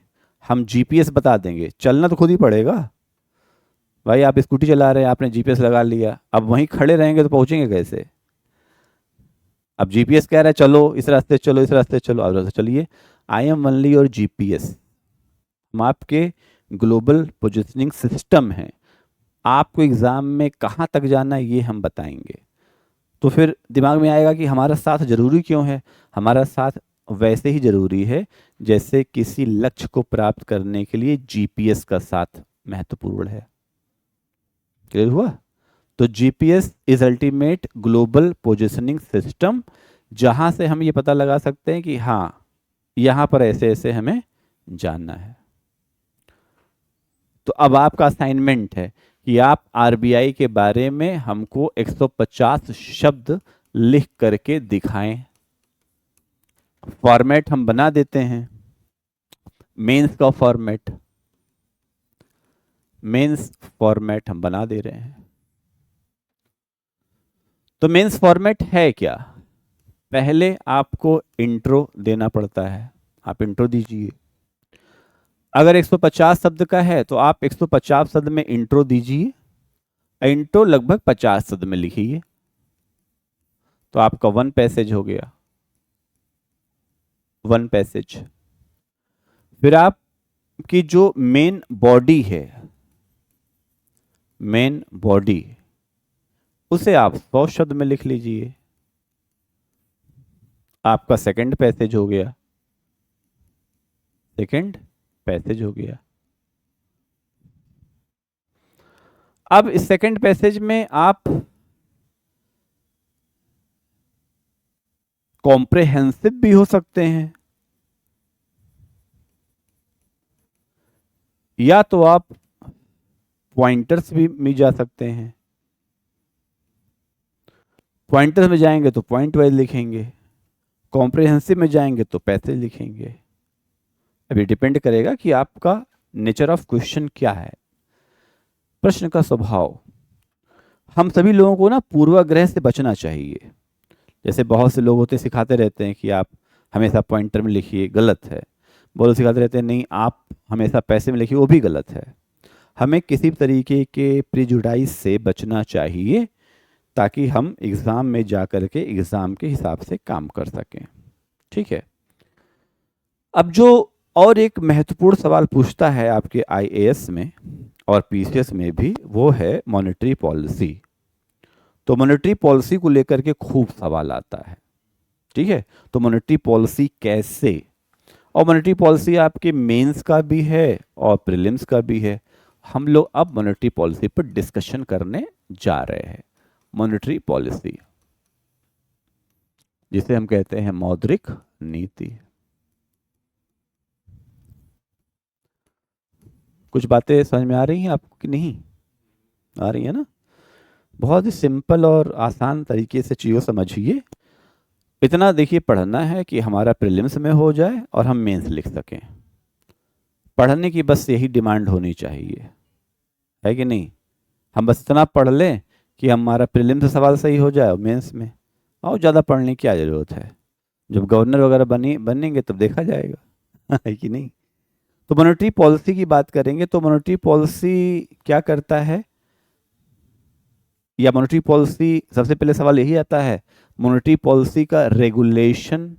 हम जीपीएस बता देंगे, चलना तो खुद ही पड़ेगा। भाई आप स्कूटी चला रहे हैं, आपने जीपीएस लगा लिया, अब वहीं खड़े रहेंगे तो पहुंचेंगे कैसे? अब जीपीएस कह रहा है चलो इस रास्ते चलो, इस रास्ते चलो, आप रास्ते चलिए। I am only your GPS, हम आपके ग्लोबल पोजिशनिंग सिस्टम हैं। आपको एग्ज़ाम में कहाँ तक जाना है ये हम बताएंगे। तो फिर दिमाग में आएगा कि हमारा साथ ज़रूरी क्यों है। हमारा साथ वैसे ही ज़रूरी है जैसे किसी लक्ष्य को प्राप्त करने के लिए जीपीएस का साथ महत्वपूर्ण है। क्लियर हुआ? तो GPS is ultimate global positioning system, जहाँ से हम ये पता लगा सकते हैं कि हाँ यहाँ पर ऐसे ऐसे हमें जानना है। तो अब आपका असाइनमेंट है कि आप आरबीआई के बारे में हमको 150 शब्द लिख करके दिखाएं। फॉर्मेट हम बना देते हैं, मेंस का फॉर्मेट, मेंस फॉर्मेट हम बना दे रहे हैं। तो मेंस फॉर्मेट है क्या? पहले आपको इंट्रो देना पड़ता है, आप इंट्रो दीजिए। अगर 150 शब्द का है तो आप 150 शब्द में इंट्रो दीजिए, इंट्रो लगभग 50 शब्द में लिखिए, तो आपका 1 पैसेज हो गया, 1 पैसेज। फिर आपकी जो मेन बॉडी है, मेन बॉडी, उसे आप 100 शब्द में लिख लीजिए, आपका सेकंड पैसेज हो गया, सेकंड पैसेज हो गया। अब इस सेकंड पैसेज में आप कॉम्प्रेहेंसिव भी हो सकते हैं, या तो आप पॉइंटर्स भी में जा सकते हैं। पॉइंटर्स में जाएंगे तो पॉइंट वाइज लिखेंगे, कॉम्प्रिहेंसिव में जाएंगे तो पैसेज लिखेंगे। अभी डिपेंड करेगा कि आपका नेचर ऑफ क्वेश्चन क्या है, प्रश्न का स्वभाव। हम सभी लोगों को ना पूर्वाग्रह से बचना चाहिए। जैसे बहुत से लोग होते सिखाते रहते हैं कि आप हमेशा पॉइंटर में लिखिए, गलत है। बहुत लोग सिखाते रहते हैं नहीं आप हमेशा पैसे में लिखिए, वो भी गलत है। हमें किसी भी तरीके के प्रिजुडाइज से बचना चाहिए ताकि हम एग्ज़ाम में जा कर के एग्ज़ाम के हिसाब से काम कर सकें। ठीक है। अब जो और एक महत्वपूर्ण सवाल पूछता है आपके आईएएस में और पीसीएस में भी, वो है मॉनेटरी पॉलिसी। तो मॉनेटरी पॉलिसी को लेकर के खूब सवाल आता है। ठीक है, तो मॉनेटरी पॉलिसी कैसे, और मॉनेटरी पॉलिसी आपके मेंस का भी है और प्रीलिम्स का भी है। हम लोग अब मॉनेटरी पॉलिसी पर डिस्कशन करने जा रहे हैं। मॉनेटरी पॉलिसी जिसे हम कहते हैं मौद्रिक नीति। कुछ बातें समझ में आ रही हैं आपको कि नहीं आ रही है ना? बहुत ही सिंपल और आसान तरीके से चीज़ों समझिए। इतना देखिए पढ़ना है कि हमारा प्रीलिम्स में हो जाए और हम मेंस लिख सकें। पढ़ने की बस यही डिमांड होनी चाहिए, है कि नहीं? हम बस इतना पढ़ लें कि हमारा प्रीलिम्स से सवाल सही हो जाए और मेंस में, और ज़्यादा पढ़ने की क्या ज़रूरत है? जब गवर्नर वगैरह बनेंगे तब देखा जाएगा है कि नहीं? तो मॉनेटरी पॉलिसी की बात करेंगे तो मॉनेटरी पॉलिसी क्या करता है, या मॉनेटरी पॉलिसी, सबसे पहले सवाल यही आता है, मॉनेटरी पॉलिसी का रेगुलेशन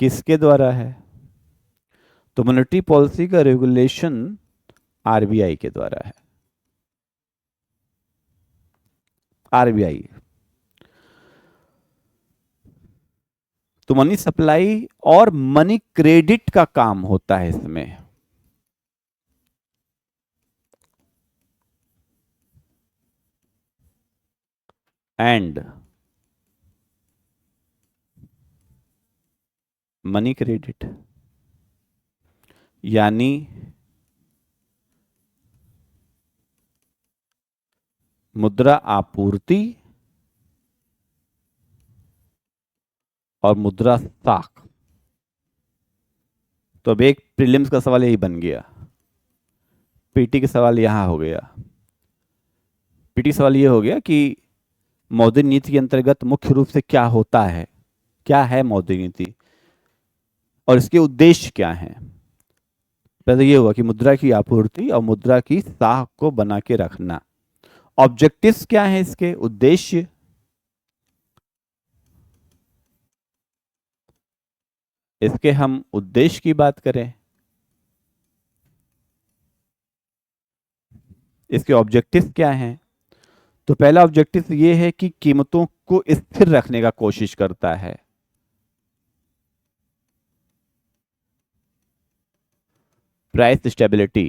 किसके द्वारा है? तो मॉनेटरी पॉलिसी का रेगुलेशन आरबीआई के द्वारा है। आरबीआई। तो मनी सप्लाई और मनी क्रेडिट का काम होता है इसमें। एंड मनी क्रेडिट यानी मुद्रा आपूर्ति और मुद्रा साख। तो अब एक प्रीलिम्स का सवाल यही बन गया, पीटी का सवाल यहां हो गया। पीटी सवाल ये हो गया कि मौद्रिक नीति के अंतर्गत मुख्य रूप से क्या होता है, क्या है मौद्रिक नीति और इसके उद्देश्य क्या हैं। पहले ये हुआ कि मुद्रा की आपूर्ति और मुद्रा की साख को बना के रखना। ऑब्जेक्टिव्स क्या है, इसके उद्देश्य। इसके हम उद्देश्य की बात करें, इसके ऑब्जेक्टिव्स क्या हैं, तो पहला ऑब्जेक्टिव ये है कि कीमतों को स्थिर रखने का कोशिश करता है। Price stability.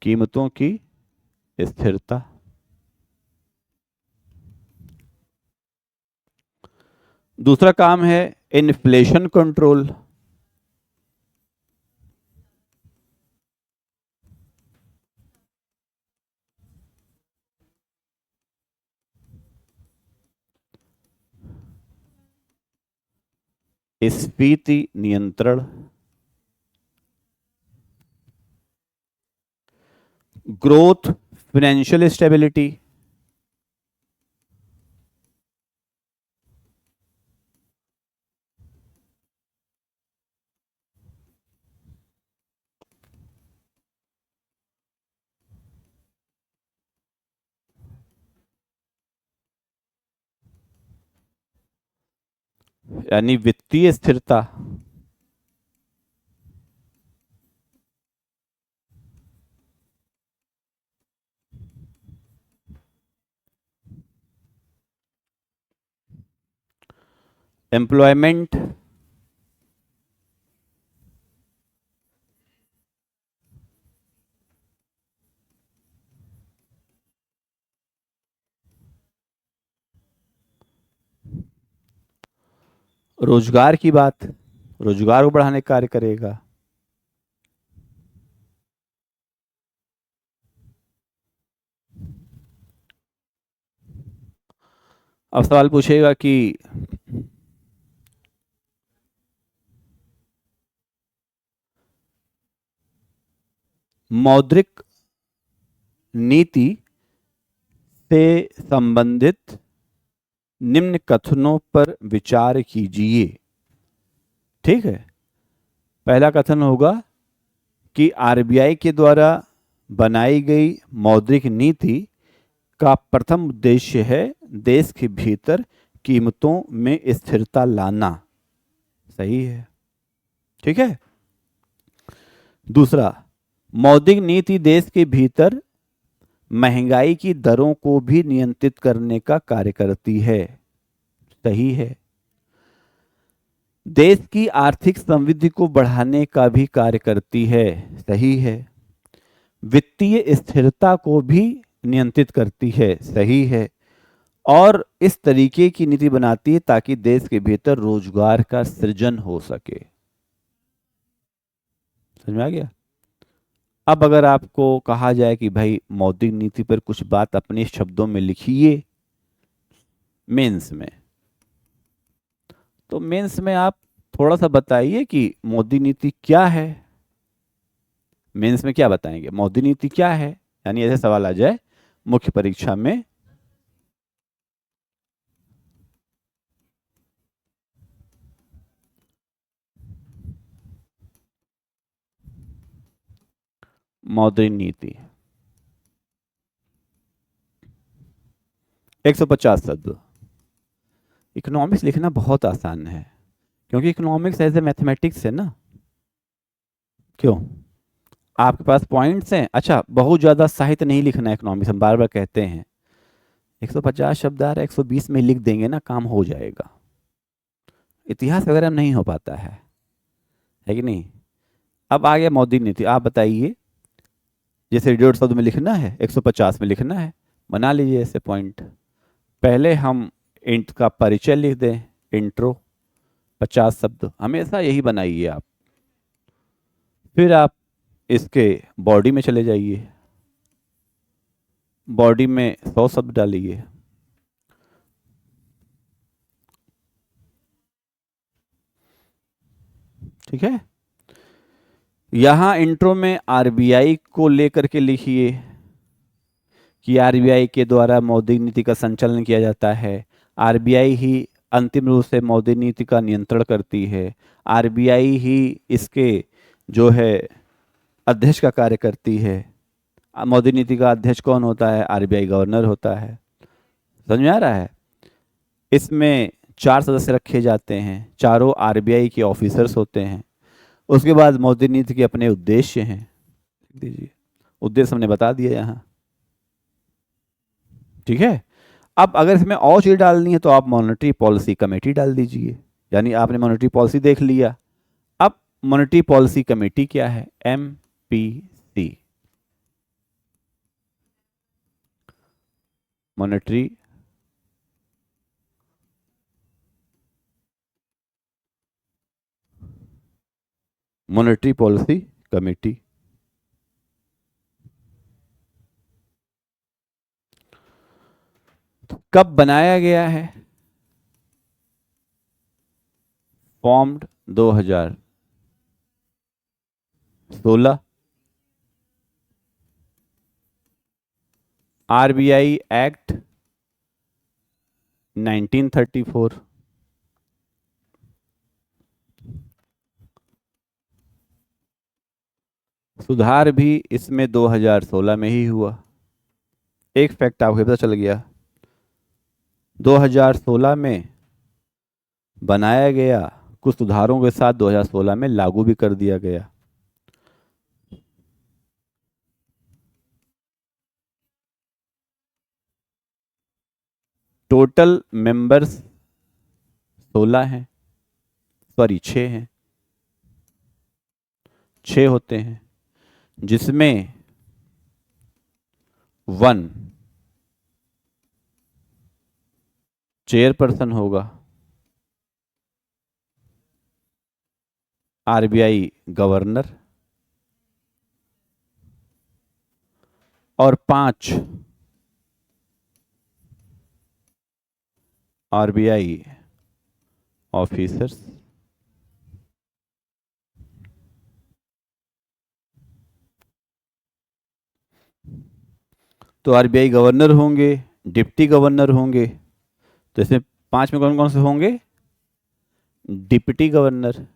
कीमतों की स्थिरता। दूसरा काम है इन्फ्लेशन कंट्रोल। स्फीति नियंत्रण, ग्रोथ, फाइनेंशियल स्टेबिलिटी, यानी वित्तीय स्थिरता, एम्प्लॉयमेंट, रोजगार की बात, रोजगार को बढ़ाने का कार्य करेगा। अब सवाल पूछेगा कि मौद्रिक नीति से संबंधित निम्न कथनों पर विचार कीजिए। ठीक है, पहला कथन होगा कि आरबीआई के द्वारा बनाई गई मौद्रिक नीति का प्रथम उद्देश्य है देश के भीतर कीमतों में स्थिरता लाना। सही है। ठीक है। दूसरा, मौद्रिक नीति देश के भीतर महंगाई की दरों को भी नियंत्रित करने का कार्य करती है। सही है। देश की आर्थिक समृद्धि को बढ़ाने का भी कार्य करती है। सही है। वित्तीय स्थिरता को भी नियंत्रित करती है। सही है। और इस तरीके की नीति बनाती है ताकि देश के भीतर रोजगार का सृजन हो सके। समझ में आ गया? अब अगर आपको कहा जाए कि भाई मौद्रिक नीति पर कुछ बात अपने शब्दों में लिखिए मेंस में, तो मेंस में आप थोड़ा सा बताइए कि मौद्रिक नीति क्या है। मेंस में क्या बताएंगे, मौद्रिक नीति क्या है, यानी ऐसे सवाल आ जाए मुख्य परीक्षा में। मौद्रिक नीति 150 शब्द। इकोनॉमिक्स लिखना बहुत आसान है क्योंकि इकोनॉमिक्स एज ए मैथमेटिक्स है ना। क्यों? आपके पास पॉइंट्स हैं। अच्छा, बहुत ज़्यादा साहित्य नहीं लिखना है इकोनॉमिक्स, हम बार बार कहते हैं। 150 शब्द आ रहा है, 120 में लिख देंगे ना, काम हो जाएगा। इतिहास वगैरह में नहीं हो पाता है कि नहीं। अब आ गया मौद्रिक नीति। आप बताइए, जैसे 150 शब्द में लिखना है, 150 में लिखना है, बना लीजिए ऐसे पॉइंट। पहले हम इंट का परिचय लिख दें, इंट्रो 50 शब्द, हमेशा यही बनाइए आप। फिर आप इसके बॉडी में चले जाइए, बॉडी में 100 शब्द डालिए। ठीक है। यहां इंट्रो में आरबीआई को लेकर के लिखिए कि आरबीआई के द्वारा मौद्रिक नीति का संचालन किया जाता है। आरबीआई ही अंतिम रूप से मौद्रिक नीति का नियंत्रण करती है। आरबीआई ही इसके जो है अध्यक्ष का कार्य करती है। मौद्रिक नीति का अध्यक्ष कौन होता है? आरबीआई गवर्नर होता है। समझ में आ रहा है? इसमें 4 सदस्य रखे जाते हैं, चारों आरबीआई के ऑफिसर्स होते हैं। उसके बाद मौद्रिक नीति के अपने उद्देश्य हैं। दीजिए, उद्देश्य हमने बता दिया यहाँ। ठीक है। अब अगर इसमें और चीज डालनी है तो आप मॉनेटरी पॉलिसी कमेटी डाल दीजिए। यानी आपने मॉनेटरी पॉलिसी देख लिया। अब मॉनेटरी पॉलिसी कमेटी क्या है? MPC, monetary monetary policy committee. कब बनाया गया है? फॉर्म्ड 2016। RBI act 1934। सुधार भी इसमें 2016 में ही हुआ। एक फैक्ट आपको पता चल गया, 2016 में बनाया गया, कुछ सुधारों के साथ 2016 में लागू भी कर दिया गया। टोटल मेंबर्स 16 हैं, सॉरी 6 हैं, 6 होते हैं, जिसमें 1 चेयरपर्सन होगा, आरबीआई गवर्नर, और 5 आरबीआई ऑफिसर्स। तो आरबीआई गवर्नर होंगे, डिप्टी गवर्नर होंगे, तो इसमें 5 में कौन कौन से होंगे? डिप्टी गवर्नर,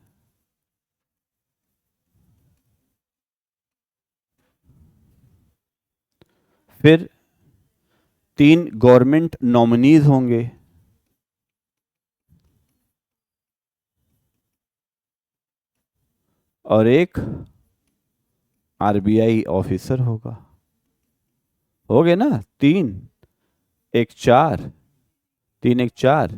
फिर 3 गवर्नमेंट नॉमिनीज होंगे, और एक आरबीआई ऑफिसर होगा। हो गए ना? 3 1 4, 3 1 4,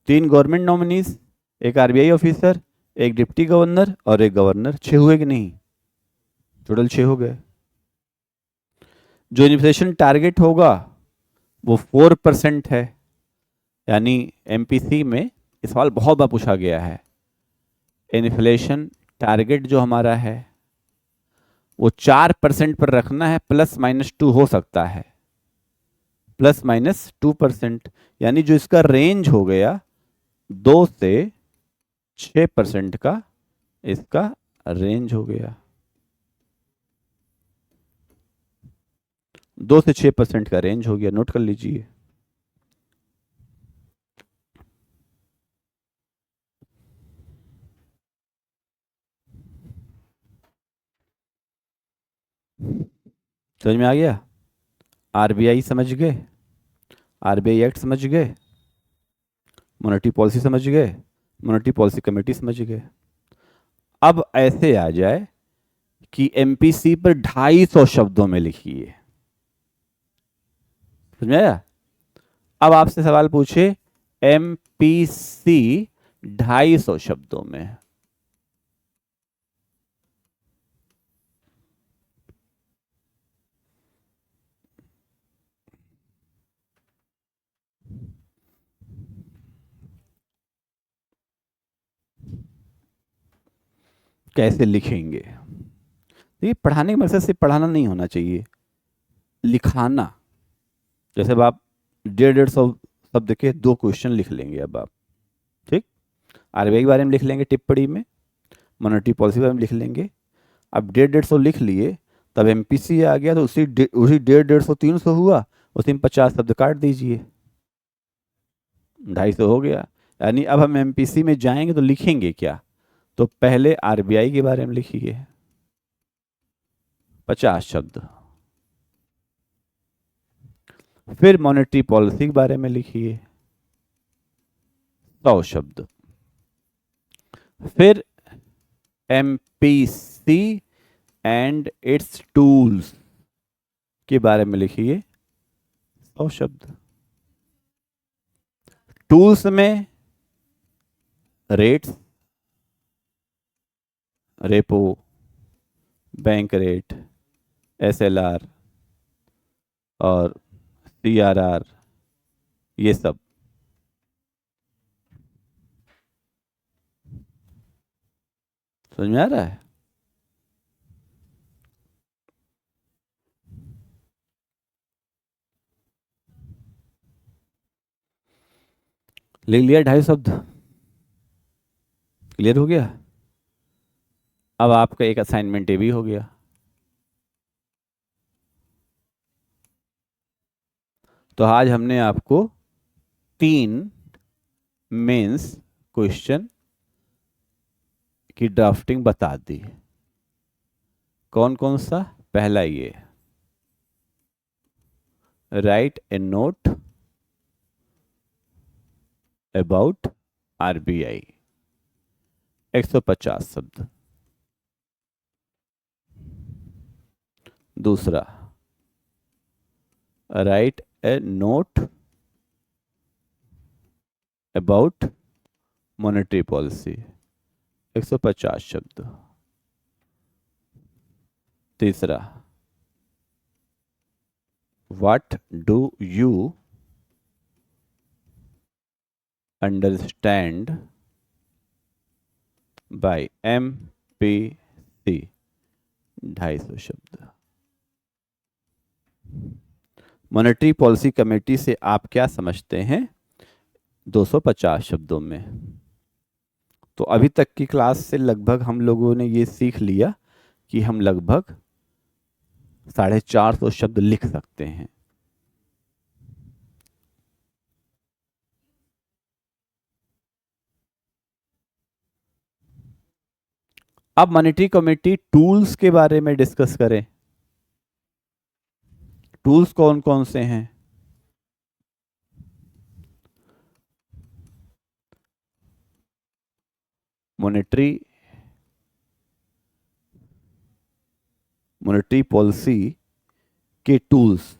3 गवर्नमेंट नॉमिनीज, एक आरबीआई ऑफिसर, एक डिप्टी गवर्नर और एक गवर्नर। 6 हुए कि नहीं? टोटल 6 हो गए। जो इन्फ्लेशन टारगेट होगा वो 4% है, यानी एमपीसी में इस सवाल बहुत बार पूछा गया है। इन्फ्लेशन टारगेट जो हमारा है वो 4% पर रखना है, +-2 हो सकता है, +-2%, यानी जो इसका रेंज हो गया 2 से 6% का, इसका रेंज हो गया 2 से 6% का रेंज हो गया। नोट कर लीजिए। समझ में आ गया? आरबीआई समझ गए, आरबीआई एक्ट समझ गए, मॉनेटरी पॉलिसी समझ गए, मॉनेटरी पॉलिसी कमेटी समझ गए। अब ऐसे आ जाए कि एमपीसी पर 250 शब्दों में लिखिए। समझ में आया? अब आपसे सवाल पूछे एमपीसी 250 शब्दों में, कैसे लिखेंगे? देखिए, पढ़ाने के मकसद से पढ़ाना नहीं होना चाहिए, लिखाना। जैसे अब आप 150 शब्द के 2 क्वेश्चन लिख लेंगे अब आप, ठीक? आरबीआई के बारे में लिख लेंगे टिप्पणी में, मॉनेटरी पॉलिसी के बारे में लिख लेंगे। अब 150 लिख लिए, तब एमपीसी आ गया तो उसी 150 300 हुआ, उसी में 50 शब्द काट दीजिए, 250 हो गया। यानी अब हम एमपीसी में जाएंगे तो लिखेंगे क्या? तो पहले आरबीआई के बारे में लिखिए 50 शब्द, फिर मॉनेटरी पॉलिसी के बारे में लिखिए 100 शब्द, फिर एमपीसी एंड इट्स टूल्स के बारे में लिखिए 100 शब्द। टूल्स में rates, repo, bank rate, SLR और सीआरआर, ये सब। समझ में आ रहा है? लिख लिया 250 शब्द? क्लियर हो गया? अब आपका एक असाइनमेंट ये भी हो गया। तो आज हमने आपको 3 मेंस क्वेश्चन की ड्राफ्टिंग बता दी। कौन कौन सा? पहला ये, right A note about RBI, 150 शब्द। दूसरा, right A note about monetary policy, 150 शब्द। तीसरा, what do you understand by MPC, 250 शब्द। मॉनेटरी पॉलिसी कमेटी से आप क्या समझते हैं, 250 शब्दों में। तो अभी तक की क्लास से लगभग हम लोगों ने ये सीख लिया कि हम लगभग 450 शब्द लिख सकते हैं। अब मॉनेटरी कमेटी टूल्स के बारे में डिस्कस करें। टूल्स कौन कौन से हैं? मॉनेटरी मॉनेटरी पॉलिसी के टूल्स,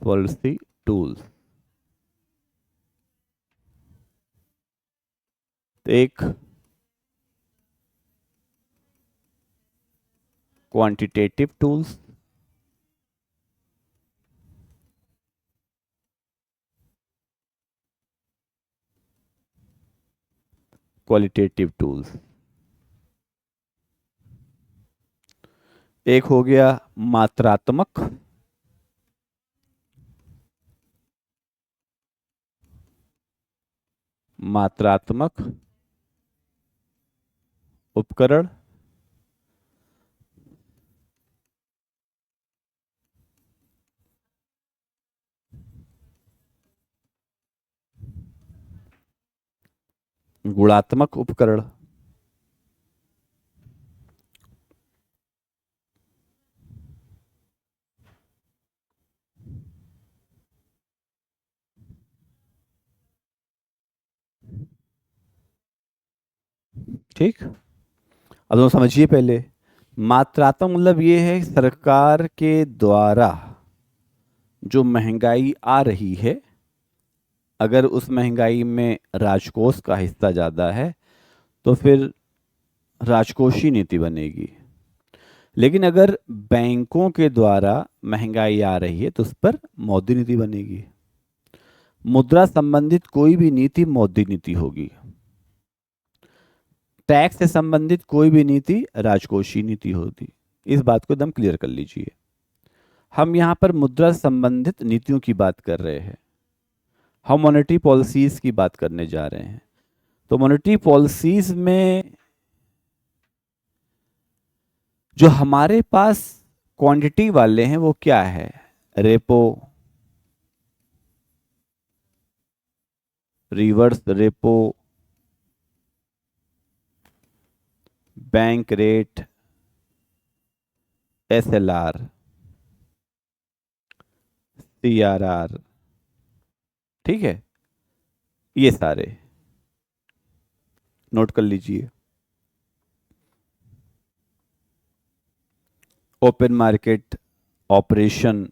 पॉलिसी टूल्स। तो एक क्वांटिटेटिव टूल्स, क्वालिटेटिव टूल्स। एक हो गया मात्रात्मक, मात्रात्मक उपकरण। गुणात्मक उपकरण। ठीक, अब तो समझिए पहले। मात्रात्मक मतलब ये है सरकार के द्वारा जो महंगाई आ रही है, अगर उस महंगाई में राजकोष का हिस्सा ज़्यादा है तो फिर राजकोषीय नीति बनेगी। लेकिन अगर बैंकों के द्वारा महंगाई आ रही है तो उस पर मौद्रिक नीति बनेगी। मुद्रा संबंधित कोई भी नीति मौद्रिक नीति होगी। टैक्स से संबंधित कोई भी नीति राजकोषीय नीति होती। इस बात को एकदम क्लियर कर लीजिए। हम यहाँ पर मुद्रा संबंधित नीतियों की बात कर रहे हैं, हम मॉनेटरी पॉलिसीज की बात करने जा रहे हैं। तो मॉनेटरी पॉलिसीज में जो हमारे पास क्वांटिटी वाले हैं वो क्या है? Repo, reverse repo, bank rate, SLR, CRR। ठीक है, ये सारे नोट कर लीजिए। ओपन मार्केट ऑपरेशन,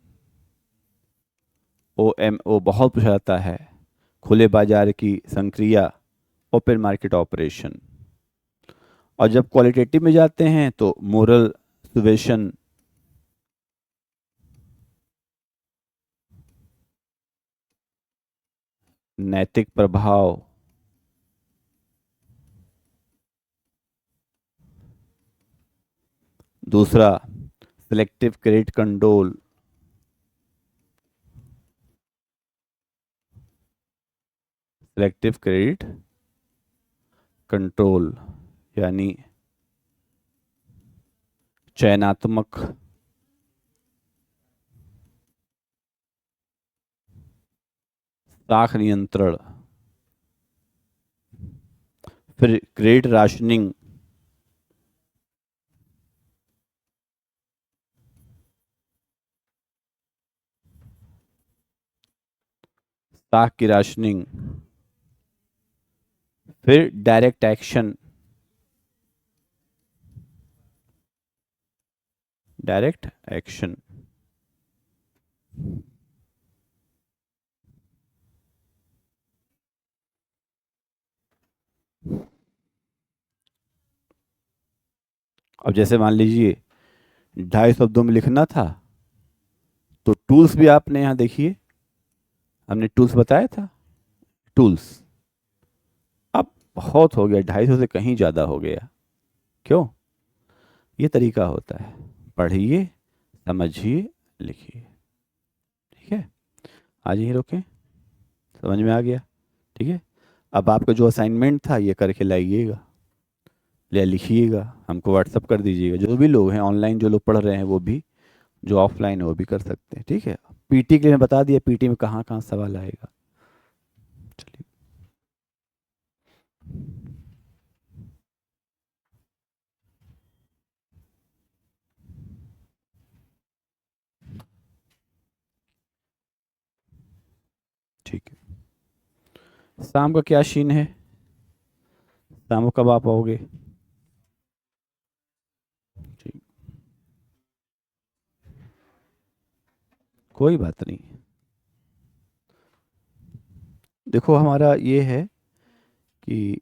OMO बहुत पूछा जाता है। खुले बाजार की संक्रिया, ओपन मार्केट ऑपरेशन। और जब क्वालिटेटिव में जाते हैं तो मोरल सुवेशन, नैतिक प्रभाव, दूसरा selective credit control, selective credit control, यानी चयनात्मक साख नियंत्रण। फिर क्रेडिट राशनिंग, साख की राशनिंग। फिर डायरेक्ट एक्शन, डायरेक्ट एक्शन। अब जैसे मान लीजिए 250 शब्दों में लिखना था, तो टूल्स भी आपने यहाँ देखिए, हमने टूल्स बताया था, टूल्स। अब बहुत हो गया, 250 से कहीं ज़्यादा हो गया। क्यों? ये तरीका होता है, पढ़िए, समझिए, लिखिए। ठीक है, आज यहीं रोकें, समझ में आ गया? ठीक है, अब आपका जो असाइनमेंट था ये करके लाइएगा, या लिखिएगा, हमको व्हाट्सअप कर दीजिएगा। जो भी लोग हैं ऑनलाइन, जो लोग पढ़ रहे हैं वो भी, जो ऑफलाइन है वो भी कर सकते हैं। ठीक है, पीटी के लिए मैं बता दिया, पीटी में कहाँ कहाँ सवाल आएगा। चलिए, ठीक है। शाम का क्या सीन है? शाम को कब आप आओगे? ठीक, कोई बात नहीं। देखो हमारा ये है कि